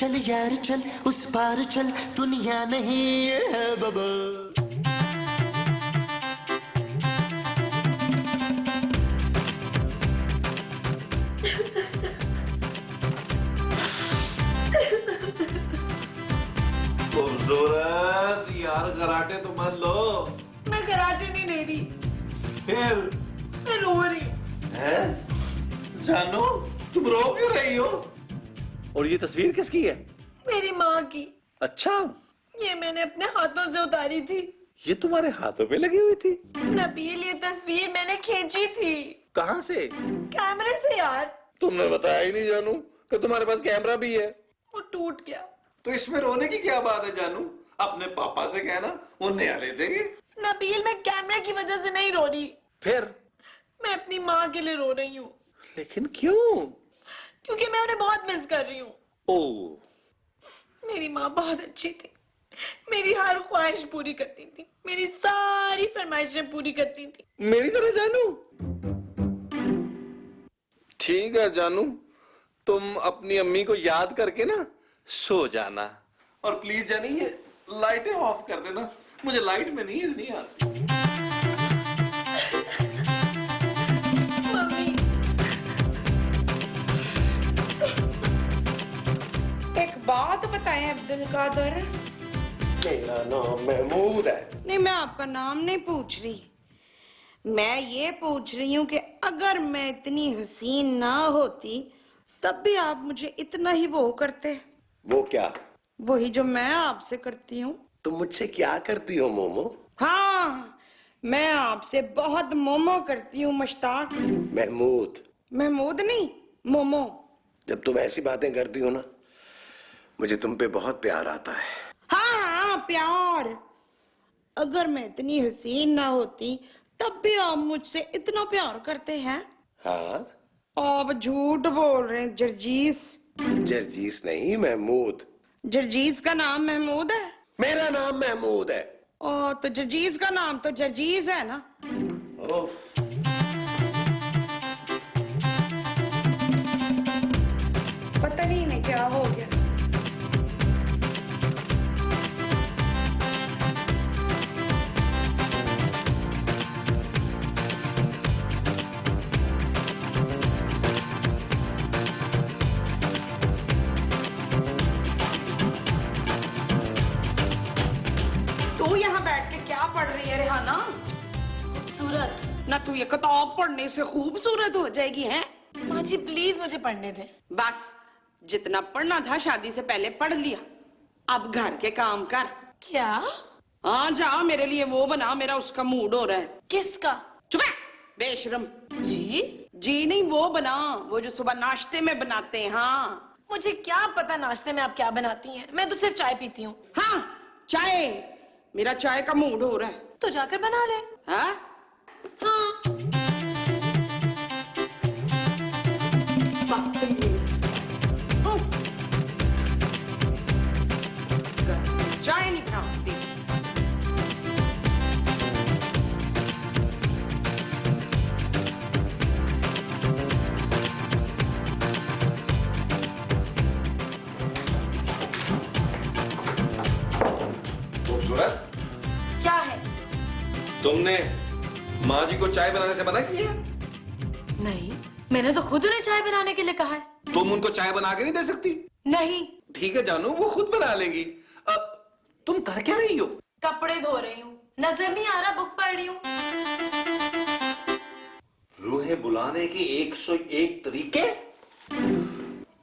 चल यार चल, उस पार चल, दुनिया नहीं है बाबा। खूबसूरत यार, कराटे तो मत लो। मैं कराटे नहीं ले रही, फिर मैं रो रही है? जानू, तुम रो क्यों रही हो? और ये तस्वीर किसकी है? मेरी माँ की। अच्छा, ये मैंने अपने हाथों से उतारी थी। ये तुम्हारे हाथों पे लगी हुई थी? नबील, ये तस्वीर मैंने खींची थी। कहाँ से? कैमरे से यार। तुमने बताया ही नहीं जानू कि तुम्हारे पास कैमरा भी है। वो टूट गया। तो इसमें रोने की क्या बात है जानू? अपने पापा से कहना, वो नया ले देंगे। नबील, मैं कैमरे की वजह से नहीं रो रही। फिर? मैं अपनी माँ के लिए रो रही हूँ। लेकिन क्यों? क्योंकि मैं उन्हें बहुत मिस कर रही हूँ। ओह, मेरी माँ बहुत अच्छी थी, मेरी हर ख्वाहिश पूरी करती थी, मेरी सारी फरमाइशें पूरी करती थी। मेरी तरह जानू? ठीक है जानू, तुम अपनी अम्मी को याद करके ना सो जाना। और प्लीज जानी, ये लाइटें ऑफ कर देना, मुझे लाइट में नींद नहीं आती। मम्मी, एक बात बताएं अब्दुल कादर। मेरा नाम महमूद है। नहीं, मैं आपका नाम नहीं पूछ रही, मैं ये पूछ रही हूँ कि अगर मैं इतनी हसीन ना होती तब भी आप मुझे इतना ही वो करते। वो क्या? वही जो मैं आपसे करती हूँ। तुम मुझसे क्या करती हो मोमो? हाँ, मैं आपसे बहुत मोमो करती हूँ मुश्ताक। महमूद। महमूद नहीं, मोमो। जब तुम ऐसी बातें करती हो ना, मुझे तुम पे बहुत प्यार आता है। हाँ हाँ, प्यार। अगर मैं इतनी हसीन ना होती तब भी आप मुझसे इतना प्यार करते हैं। हाँ? आप झूठ बोल रहे हैं जर्जीस। जर्जीस नहीं, महमूद। जर्जीस का नाम महमूद है? मेरा नाम महमूद है। ओ, तो जर्जीस का नाम तो जर्जीस है ना। उफ। पता नहीं इन्हें क्या हो गया। तू यहाँ बैठ के क्या पढ़ रही है रेहाना? खूबसूरत। ना तू ये किताब पढ़ने से खूबसूरत हो जाएगी है? माँ जी प्लीज मुझे पढ़ने दे। बस जितना पढ़ना था शादी से पहले पढ़ लिया, अब घर के काम कर। क्या? हाँ जा, मेरे लिए वो बना, मेरा उसका मूड हो रहा है। किसका? चुप है, बेशरम। जी? जी नहीं, वो बना, वो जो सुबह नाश्ते में बनाते हैं। हाँ। मुझे क्या पता नाश्ते में आप क्या बनाती हैं, मैं तो सिर्फ चाय पीती हूँ। हाँ, चाय, मेरा चाय का मूड हो रहा है। तो जाकर बना ले। हाँ? हाँ। चाय नहीं बनाती। खूबसूरत, क्या है? तुमने माँ जी को चाय बनाने से मना किया? नहीं, मैंने तो खुद उन्हें चाय बनाने के लिए कहा है। तुम उनको चाय बना के नहीं दे सकती? नहीं। ठीक है जानू, वो खुद बना लेंगी। तुम कर क्या रही हो? कपड़े धो रही हूँ, नजर नहीं आ रहा बुक पढ़ रही हूँ। रूहें बुलाने के 101 तरीके?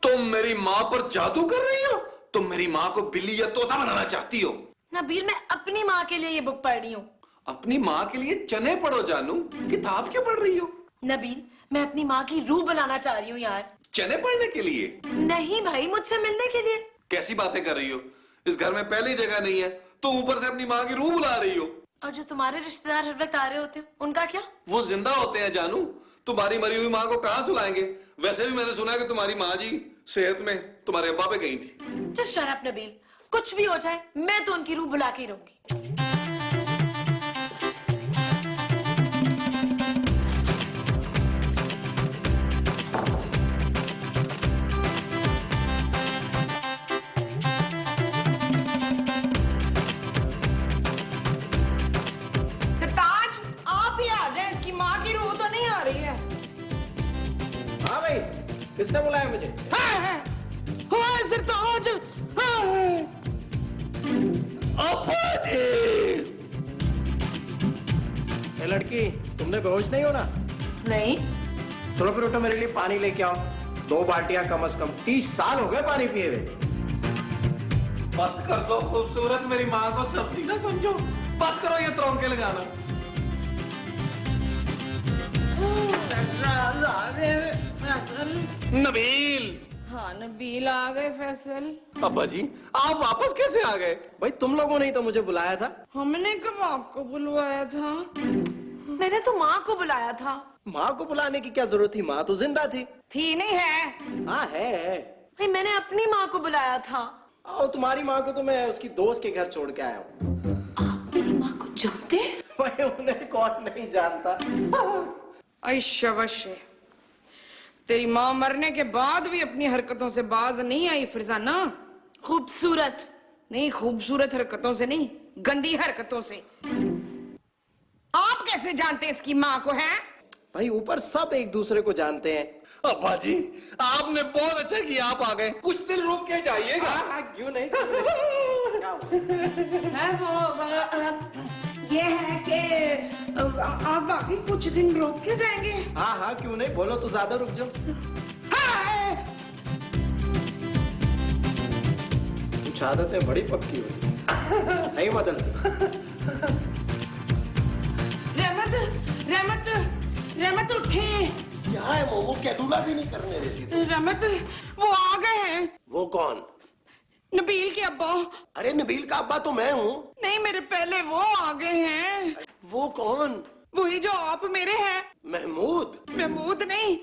तुम मेरी माँ पर जादू कर रही हो? तुम मेरी माँ को बिल्ली या तोता बनाना चाहती हो? नबील, मैं अपनी माँ के लिए ये बुक पढ़ रही हूँ। अपनी माँ के लिए चने पढ़ो जानू, किताब क्यों पढ़ रही हो? नबील, मैं अपनी माँ की रूह बनाना चाह रही हूँ यार। चने पढ़ने के लिए? नहीं भाई, मुझसे मिलने के लिए। कैसी बातें कर रही हो? इस घर में पहली जगह नहीं है, तो ऊपर से अपनी माँ की रूह बुला रही हो। और जो तुम्हारे रिश्तेदार हर वक्त आ रहे होते हैं, उनका क्या? वो जिंदा होते हैं जानू, तुम्हारी मरी हुई माँ को कहाँ सुलाएंगे? वैसे भी मैंने सुना है कि तुम्हारी माँ जी सेहत में तुम्हारे अब्बा पे गई थी। जस्ट शट अप नबील, कुछ भी हो जाए मैं तो उनकी रूह बुला के ही रहूंगी। लड़की, तुमने बेहोश नहीं होना? नहीं। चलो फिर उठो, मेरे लिए पानी लेके आओ। 2 बाल्टियां कम से कम। 30 साल हो गए पानी पिए हुए। बस कर दो खूबसूरत, मेरी माँ को सब्जी ना समझो। बस करो ये तरौंके लगाना। नबील। हाँ नबील आ गए फैसल। अब्बा जी आप वापस कैसे आ गए? भाई तुम लोगों ने ही तो मुझे बुलाया था। हमने कब आपको बुलवाया था? मैंने तो माँ को बुलाया था। माँ को बुलाने की क्या जरूरत थी? माँ तो जिंदा थी। थी नहीं है? हाँ है। भाई मैंने अपनी माँ को बुलाया था। और तुम्हारी माँ को तो मैं उसकी दोस्त के घर छोड़ के आया हूँ। आप मेरी माँ को जानते? भाई उन्हें कौन नहीं जानता। आई शाबाश है। तेरी माँ मरने के बाद भी अपनी हरकतों से बाज नहीं आई फरजाना। खूबसूरत नहीं, खूबसूरत हरकतों से नहीं, गंदी हरकतों से। आप कैसे जानते हैं इसकी माँ को? है भाई ऊपर सब एक दूसरे को जानते हैं। अब्बा जी आपने बहुत अच्छा किया आप आ गए। कुछ दिन रुक के जाइएगा। क्यों नहीं, क्यों नहीं? क्या हुआ? है वो ये है कि आप बाकी कुछ दिन रुक के जाएंगे। हाँ हाँ क्यों नहीं, बोलो तो ज्यादा रुक जाओ। हाँ। कुछ आदतें बड़ी पक्की होती नहीं बदलती। रहमत रहमत उठे। क्या है मोमो, कैदूला भी नहीं करने देती तू। रहमत वो आ गए हैं। वो कौन? नबील के अब्बा। अरे नबील का अब्बा तो मैं हूँ। नहीं, मेरे पहले वो आ गए हैं। वो कौन? वही जो आप मेरे हैं। महमूद? महमूद नहीं,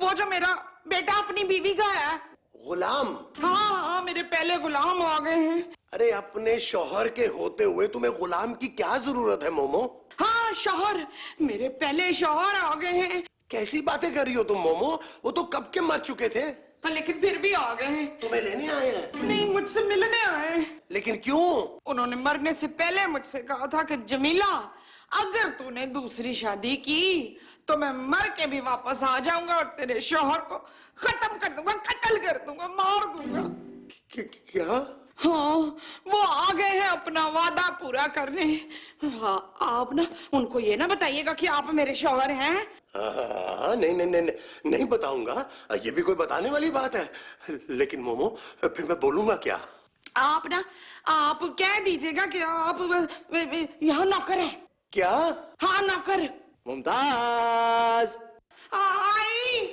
वो जो मेरा बेटा अपनी बीवी का है। गुलाम? हाँ हाँ, मेरे पहले गुलाम आ गए हैं। अरे अपने शौहर के होते हुए तुम्हें गुलाम की क्या जरूरत है मोमो? हाँ शौहर, मेरे पहले शौहर आ गए हैं। कैसी बातें कर रही हो तुम मोमो? वो तो कब के मर चुके थे। लेकिन फिर भी आ गए हैं। तुम्हें लेने आए हैं? नहीं, मुझसे मिलने आए। लेकिन क्यों? उन्होंने मरने से पहले मुझसे कहा था कि जमीला अगर तूने दूसरी शादी की तो मैं मर के भी वापस आ जाऊंगा और तेरे शौहर को खत्म कर दूंगा, कत्ल कर दूंगा, मार दूंगा। क्या? हाँ, वो आ गए हैं अपना वादा पूरा करने। हाँ, आप ना उनको ये ना बताइएगा कि आप मेरे शौहर हैं। हाँ, नहीं नहीं नहीं नहीं बताऊंगा, ये भी कोई बताने वाली बात है। लेकिन मोमो फिर मैं बोलूंगा क्या? आप ना आप कह दीजिएगा कि आप यहाँ नौकर है। क्या? हाँ नौकर। मुमताज आई।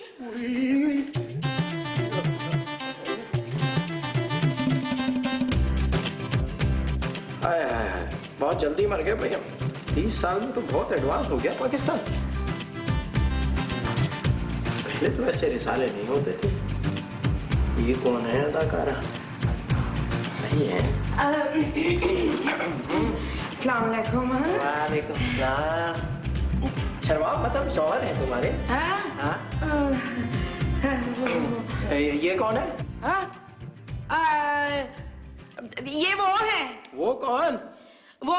हाय हाय हाय, बहुत जल्दी मर गए भाई हम। 30 साल में तो बहुत एडवांस हो गया पाकिस्तान। पहले तो ऐसे रिसाले नहीं होते थे। ये कौन है अदाकारा? नहीं है। अस्सलाम वालेकुम। वालेकुम सलाम। शर्मा मतलब शौहर है तुम्हारे? हाँ? हाँ? ये कौन है? हाँ? ये वो है। वो कौन? वो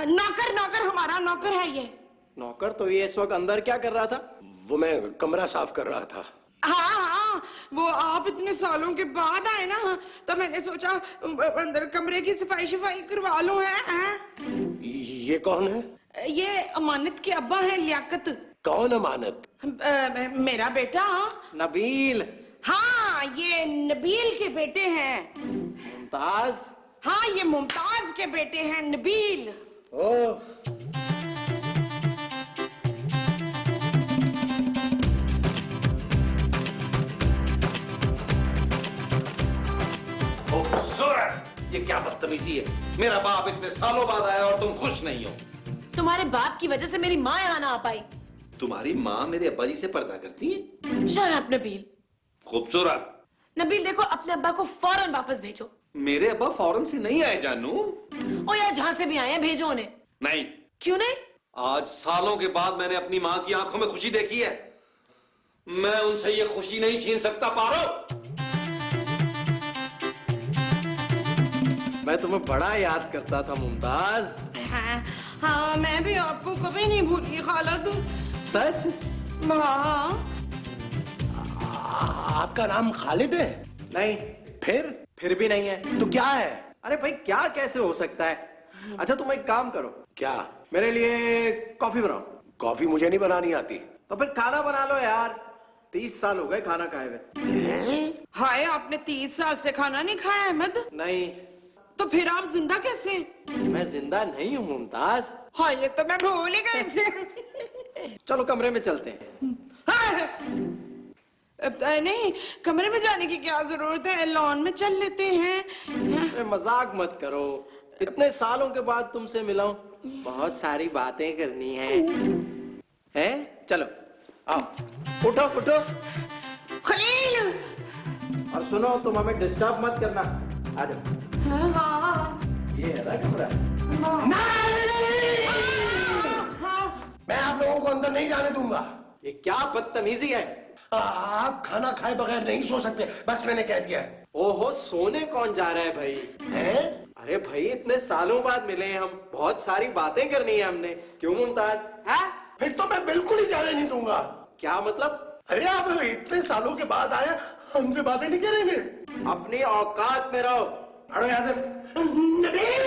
नौकर, नौकर हमारा नौकर है ये। नौकर? तो ये इस वक्त अंदर क्या कर रहा था? वो मैं कमरा साफ कर रहा था। हाँ हाँ, वो आप इतने सालों के बाद आए ना, तो मैंने सोचा अंदर कमरे की सफाई शफाई करवा लूं। है? ये कौन है? ये अमानत के अब्बा है, लियाकत। कौन अमानत? मेरा बेटा। नबील। हाँ, ये नबील के बेटे हैं। मुमताज। हाँ, ये मुमताज के बेटे हैं, नबील। ओह, खूबसूरत, ये क्या बदतमीजी है? मेरा बाप इतने सालों बाद आया और तुम खुश नहीं हो। तुम्हारे बाप की वजह से मेरी माँ यहाँ ना आ पाई। तुम्हारी माँ मेरे अब्बा जी से पर्दा करती है? Shut up Nabeel. खूबसूरत, नबील देखो, अपने अब्बा को फौरन वापस भेजो। मेरे अब्बा फौरन से नहीं आए जानू। ओ यार, जहाँ से भी आए हैं भेजो उन्हें। नहीं। क्यों नहीं? आज सालों के बाद मैंने अपनी माँ की आंखों में खुशी देखी है। मैं उनसे ये खुशी नहीं छीन सकता। पारो, मैं तुम्हें बड़ा याद करता था मुमताज। हाँ, हाँ, मैं भी आपको कभी नहीं भूली खालद। सच? हाँ। आपका नाम खालिद है? नहीं। फिर भी नहीं है। तो क्या है? अरे भाई क्या कैसे हो सकता है? अच्छा तुम एक काम करो, क्या? मेरे लिए कॉफी बनाओ। कॉफी मुझे नहीं बनानी आती। तो फिर खाना बना लो यार, 30 साल हो गए खाना खाए हुए। हाय, आपने 30 साल से खाना नहीं खाया अहमद? नहीं, तो फिर आप जिंदा कैसे हैं? मैं जिंदा नहीं हूँ मुमताज। हाँ, ये तो मैं भूल ही गई। चलो कमरे में चलते हैं। नहीं, कमरे में जाने की क्या जरूरत है, लॉन में चल लेते हैं। अरे मजाक मत करो, इतने सालों के बाद तुमसे मिला हूं, बहुत सारी बातें करनी है। हैं? चलो आओ, उठो उठो। खलील, और सुनो, तुम हमें डिस्टर्ब मत करना, आ जाओ। हाँ, ये है ना कमरा। मैं आप लोगों को अंदर नहीं जाने दूंगा। ये क्या बदतमीजी है? आप खाना खाए बगैर नहीं सो सकते, बस मैंने कह दिया है। ओहो, सोने कौन जा रहा है भाई? हैं? अरे भाई, इतने सालों बाद मिले हैं हम, बहुत सारी बातें करनी है हमने। क्यों मुमताज? हाँ? फिर तो मैं बिल्कुल ही जाने नहीं दूंगा। क्या मतलब? अरे आप इतने सालों के बाद आए, हमसे बातें नहीं करेंगे? अपनी औकात में रहो, हटो यहाँ से। नबील!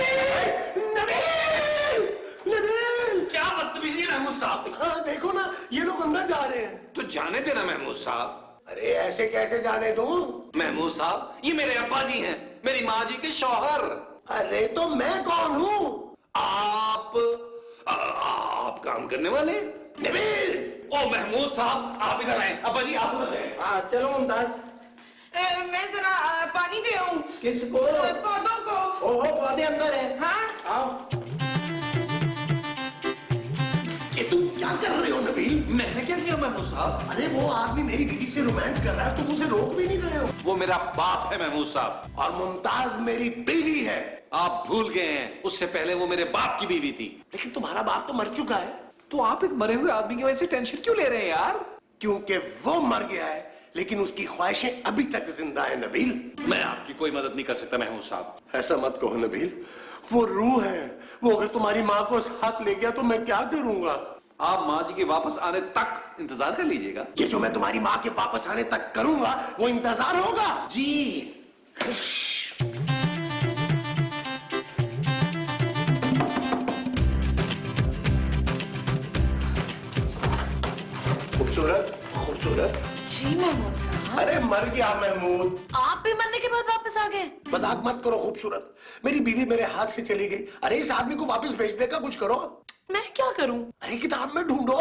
नबील! नबील! क्या बदतमीजी महमूद साहब। हाँ देखो ना, ये लोग अंदर जा रहे हैं। तो जाने देना महमूद साहब। अरे ऐसे कैसे जाने दूं? महमूद साहब, ये मेरे अब्बा जी हैं, मेरी माँ जी के शौहर। अरे तो मैं कौन हूँ? आप काम करने वाले? नबील! ओ महमूद साहब, आप इधर आए। अब्बा जी आप उधर जाएं। हाँ चलो मुमताज। मैं जरा पानी दे आऊं किसको? पौधों को। ओहो, पौधे अंदर है। हाँ, आओ। ये तुम क्या कर रहे हो नबील? मैंने क्या किया महमूद साहब? अरे वो आदमी मेरी बीवी से रोमांस कर रहा है, तुम उसे रोक भी नहीं रहे हो। वो मेरा बाप है महमूद साहब। और मुमताज मेरी बीवी है। आप भूल गए हैं, उससे पहले वो मेरे बाप की बीवी थी। लेकिन तुम्हारा बाप तो मर चुका है। तो आप एक मरे हुए आदमी की वजह से टेंशन क्यों ले रहे हैं यार? क्योंकि वो मर गया है, लेकिन उसकी ख्वाहिशें अभी तक जिंदा है नबील। मैं आपकी कोई मदद नहीं कर सकता महमूद साहब। ऐसा मत कहो नबील, वो रूह है। वो अगर तुम्हारी माँ को साथ ले गया तो मैं क्या करूंगा? आप माँ जी के वापस आने तक इंतजार कर लीजिएगा। ये जो मैं तुम्हारी माँ के वापस आने तक करूंगा, वो इंतजार होगा। जी। खूबसूरत खूबसूरत। जी महमूद साहब, अरे मर गया महमूद। आप भी मरने के बाद वापस आ गए? मजाक मत करो खूबसूरत, मेरी बीवी मेरे हाथ से चली गई। अरे इस आदमी को वापस भेजने का कुछ करो। मैं क्या करूं? अरे किताब में ढूंढो।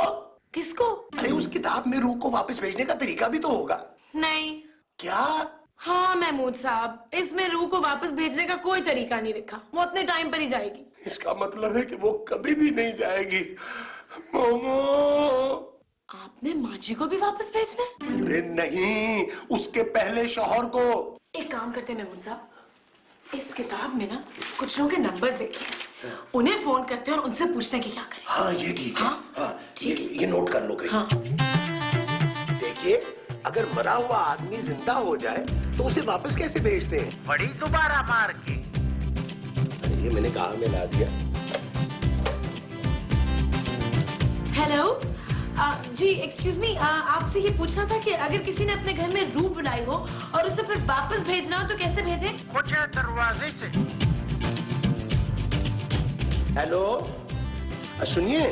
किसको? अरे उस किताब में रूह को वापस भेजने का तरीका भी तो होगा। नहीं। क्या? हाँ महमूद साहब, इसमें रूह को वापस भेजने का कोई तरीका नहीं लिखा। वो अपने टाइम पर ही जाएगी। इसका मतलब है कि वो कभी भी नहीं जाएगी। मोमो! आपने माँ जी को भी वापस भेजना है? अरे नहीं, उसके पहले शौहर को। एक काम करते हैं महमूद साहब, इस किताब में ना कुछ लोगों के नंबर्स देखे हैं, उन्हें फोन करते हैं और उनसे पूछते हैं कि क्या करें। हाँ ये ठीक है। हाँ? हाँ, ठीक ये नोट कर लो कहीं। हाँ। देखिए, अगर मरा हुआ आदमी जिंदा हो जाए तो उसे वापस कैसे भेजते हैं? बड़ी दोबारा मार के। अरे ये मैंने कहा मिला दिया। हेलो जी, एक्सक्यूज मी, आपसे ये पूछना था कि अगर किसी ने अपने घर में रूह बुलाई हो और उसे फिर वापस भेजना हो तो कैसे भेजें? कुछ दरवाजे से। हेलो, सुनिए,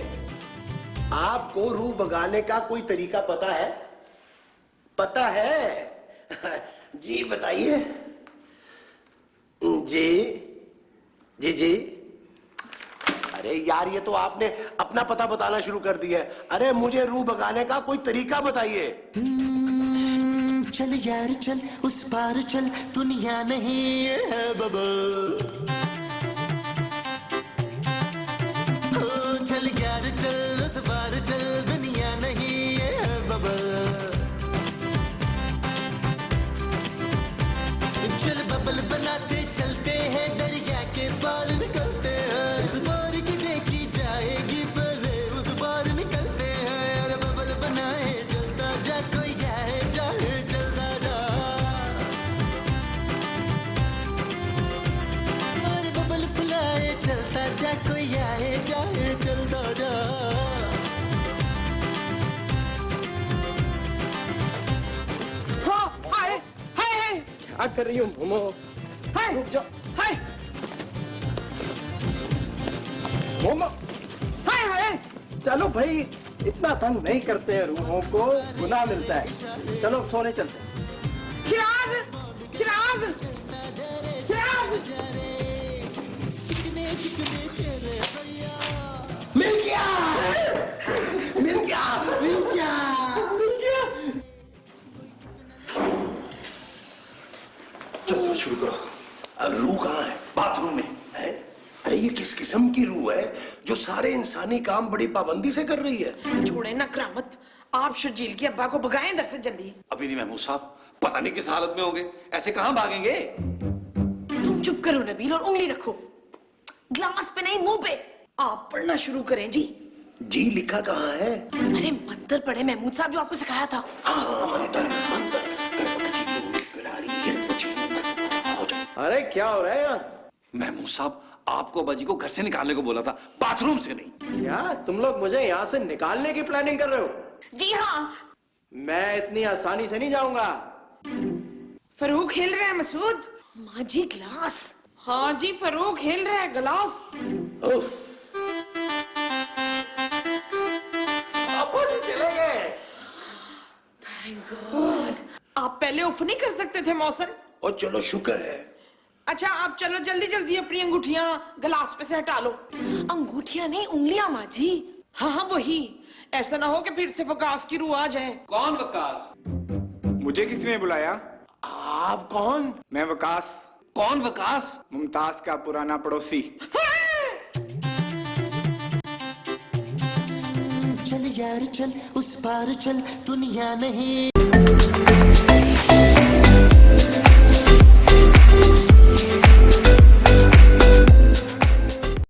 आपको रूह भगाने का कोई तरीका पता है? पता है? जी बताइए। जी जी जी। अरे यार, ये तो आपने अपना पता बताना शुरू कर दिया है। अरे मुझे रूह भगाने का कोई तरीका बताइए। चल यार चल, उस पार चल, दुनिया नहीं है बबल। चल यार चल, उस पार चल, दुनिया नहीं है बबल। चल बबल बनाते चलते हैं, दरिया के पार निकलते हैं। इस बार की देखी जाएगी, पहले उस बार निकलते हैं। अरे बबल बनाए चलता जा, कोई जाए जाए चलता जा। अरे बबल फुलाए चलता जा, कोई आए जाए चलता जा। हाँ, हाय, हाय, क्या कर रही हूँ मोमो? हाय, रुक जाओ। हाय। हाय हाय। चलो भाई, इतना तंग नहीं करते हैं रूहों को, गुनाह मिलता है। चलो अब सोने चलते हैं। चिराग, चिराग, चिराग। मिल गया, मिल गया, मिल गया, मिल गया। चलो शुरू करो। रूह कहाँ है? बाथरूम में है। अरे ये किस किस्म की रूह है जो सारे इंसानी काम बड़ी पाबंदी से कर रही है? छोड़े ना करामत, आप शर्जील के अब्बा को भगाएं इधर से जल्दी। अभी नहीं महमूद साहब, पता नहीं किस हालत में होंगे, ऐसे कहां भागेंगे? तुम चुप करो नबील और उंगली रखो, ग्लास पे नहीं मुंह पे। आप पढ़ना शुरू करें जी। जी लिखा कहाँ है? अरे मंत्र पढ़े महमूद साहब जो आपको सिखाया था। हाँ मंतर मंतर। अरे क्या हो रहा है यहाँ? महमूद साहब, आपको अब्बाजी को घर से निकालने को बोला था, बाथरूम से नहीं। क्या तुम लोग मुझे यहाँ से निकालने की प्लानिंग कर रहे हो? जी हाँ। मैं इतनी आसानी से नहीं जाऊंगा। फरूक हिल रहा है मसूद। माँ जी ग्लास। हाँ जी फरूक हिल रहा है गिलास। अब्बाजी चले गए। Thank God. आप पहले उफ नहीं कर सकते थे मौसम? और चलो शुक्र है। अच्छा आप चलो जल्दी जल्दी अपनी अंगूठियां गिलास पे से हटा लो। अंगूठियां नहीं उंगलियां माँ जी। हाँ हाँ वही, ऐसा ना हो कि फिर से वकास की रूह आ जाए। कौन वकास? मुझे किसने बुलाया? आप कौन? मैं वकास, कौन वकास? मुमताज का पुराना पड़ोसी। चल यार चल, उस पार चल, दुनिया नहीं